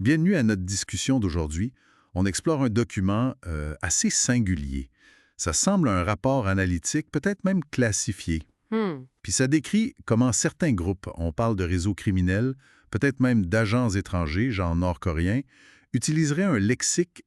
Bienvenue à notre discussion d'aujourd'hui. On explore un document assez singulier. Ça semble un rapport analytique, peut-être même classifié. Hmm. Puis ça décrit comment certains groupes, on parle de réseaux criminels, peut-être même d'agents étrangers, genre nord-coréens, utiliseraient un lexique,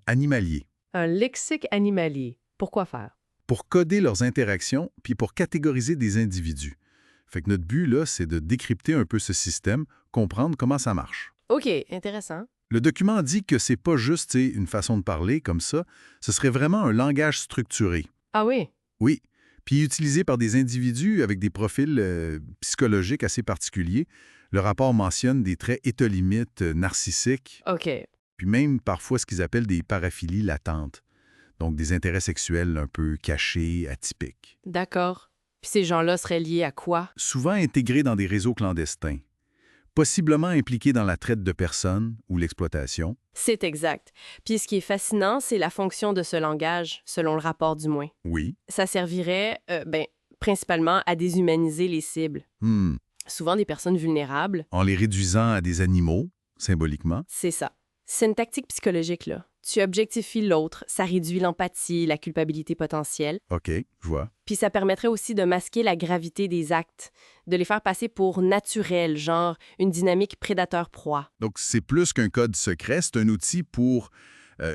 animalier, Un lexique animalier. Pourquoi faire? pour coder leurs interactions puis pour catégoriser des individus. Fait que notre but, là, c'est de décrypter un peu ce système, comprendre comment ça marche. OK, intéressant. Le document dit que c'est pas juste une façon de parler comme ça, ce serait vraiment un langage structuré. Ah oui? Oui, puis utilisé par des individus avec des profils psychologiques assez particuliers. Le rapport mentionne des traits état-limites narcissiques, OK. puis même parfois ce qu'ils appellent des paraphilies latentes, donc des intérêts sexuels un peu cachés, atypiques. D'accord. Puis ces gens-là seraient liés à quoi? Souvent intégrés dans des réseaux clandestins, possiblement impliqués dans la traite de personnes ou l'exploitation. C'est exact. Puis ce qui est fascinant, c'est la fonction de ce langage, selon le rapport du moins. Oui. Ça servirait, principalement à déshumaniser les cibles. Souvent des personnes vulnérables. En les réduisant à des animaux, symboliquement. C'est ça. C'est une tactique psychologique, là. Tu objectifies l'autre, ça réduit l'empathie, la culpabilité potentielle. OK, je vois. Puis ça permettrait aussi de masquer la gravité des actes, de les faire passer pour naturels, genre une dynamique prédateur-proie. Donc, c'est plus qu'un code secret, c'est un outil pour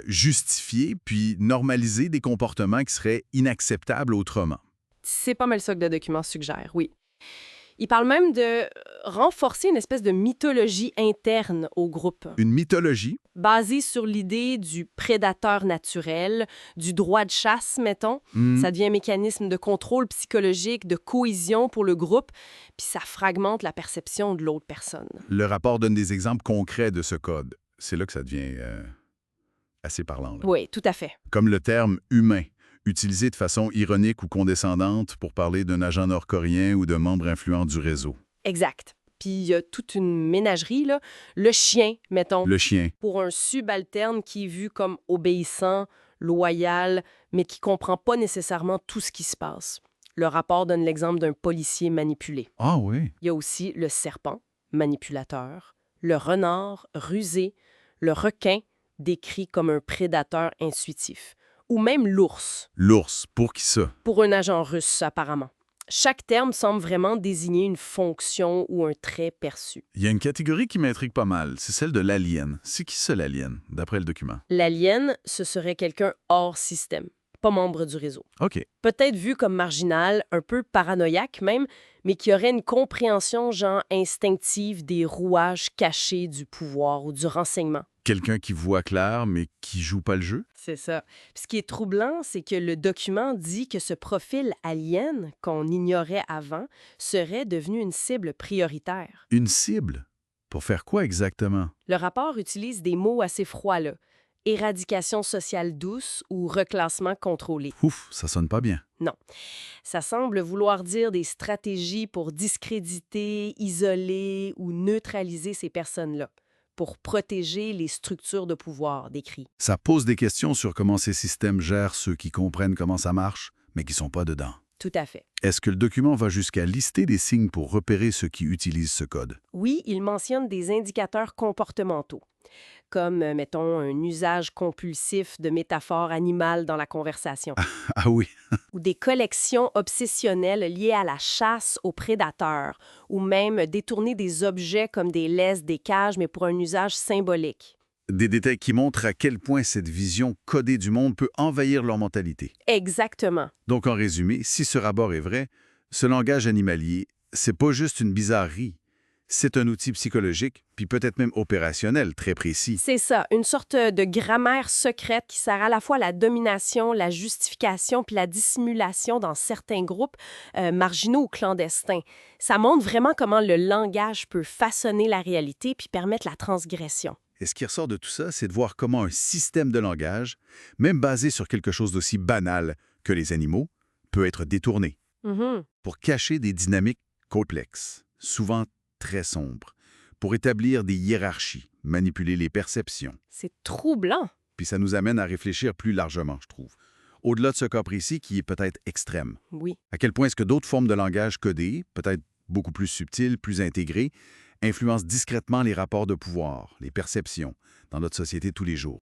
justifier puis normaliser des comportements qui seraient inacceptables autrement. C'est pas mal ça que le document suggère, oui. Il parle même de renforcer une espèce de mythologie interne au groupe, Une mythologie, basée sur l'idée du prédateur naturel, du droit de chasse, mettons. Ça devient un mécanisme de contrôle psychologique, de cohésion pour le groupe, puis ça fragmente la perception de l'autre personne. le rapport donne des exemples concrets de ce code. C'est là que ça devient assez parlant, là. Oui, tout à fait. Comme le terme « humain », utilisé de façon ironique ou condescendante pour parler d'un agent nord-coréen ou d'un membre influent du réseau. Exact. Puis il y a toute une ménagerie, là. Le chien, mettons. Le chien. Pour un subalterne qui est vu comme obéissant, loyal, mais qui comprend pas nécessairement tout ce qui se passe. Le rapport donne l'exemple d'un policier manipulé. Ah oui. Il y a aussi le serpent, manipulateur, le renard, rusé, le requin, décrit comme un prédateur intuitif, ou même l'ours, L'ours, pour qui ça? pour un agent russe apparemment. Chaque terme semble vraiment désigner une fonction ou un trait perçu. Il y a une catégorie qui m'intrigue pas mal, c'est celle de l'alien. C'est qui ça, l'alien, d'après le document? L'alien, ce serait quelqu'un hors système, pas membre du réseau. OK. Peut-être vu comme marginal, un peu paranoïaque même, mais qui aurait une compréhension genre instinctive des rouages cachés du pouvoir ou du renseignement. Quelqu'un qui voit clair, mais qui joue pas le jeu? C'est ça. Puis ce qui est troublant, c'est que le document dit que ce profil alien, qu'on ignorait avant, serait devenu une cible prioritaire. Une cible? Pour faire quoi exactement? Le rapport utilise des mots assez froids, là. Éradication sociale douce ou reclassement contrôlé. Ouf, ça sonne pas bien. Non. Ça semble vouloir dire des stratégies pour discréditer, isoler ou neutraliser ces personnes-là, pour protéger les structures de pouvoir décrites. Ça pose des questions sur comment ces systèmes gèrent ceux qui comprennent comment ça marche, mais qui sont pas dedans. Tout à fait. Est-ce que le document va jusqu'à lister des signes pour repérer ceux qui utilisent ce code? Oui, il mentionne des indicateurs comportementaux, comme, mettons, un usage compulsif de métaphores animales dans la conversation, Ah oui, ou des collections obsessionnelles liées à la chasse aux prédateurs, ou même détourner des objets comme des laisses, des cages, mais pour un usage symbolique. des détails qui montrent à quel point cette vision codée du monde peut envahir leur mentalité. Exactement. Donc en résumé, si ce rapport est vrai, ce langage animalier, c'est pas juste une bizarrerie. C'est un outil psychologique, puis peut-être même opérationnel, très précis. C'est ça, une sorte de grammaire secrète qui sert à la fois à la domination, la justification puis la dissimulation dans certains groupes marginaux ou clandestins. Ça montre vraiment comment le langage peut façonner la réalité puis permettre la transgression. Et ce qui ressort de tout ça, c'est de voir comment un système de langage, même basé sur quelque chose d'aussi banal que les animaux, peut être détourné Mhm. pour cacher des dynamiques complexes, souvent très sombres, pour établir des hiérarchies, manipuler les perceptions. C'est troublant. Puis ça nous amène à réfléchir plus largement, je trouve. Au-delà de ce cas précis qui est peut-être extrême. Oui. À quel point est-ce que d'autres formes de langage codé, peut-être beaucoup plus subtiles, plus intégrées, influencent discrètement les rapports de pouvoir, les perceptions, dans notre société tous les jours.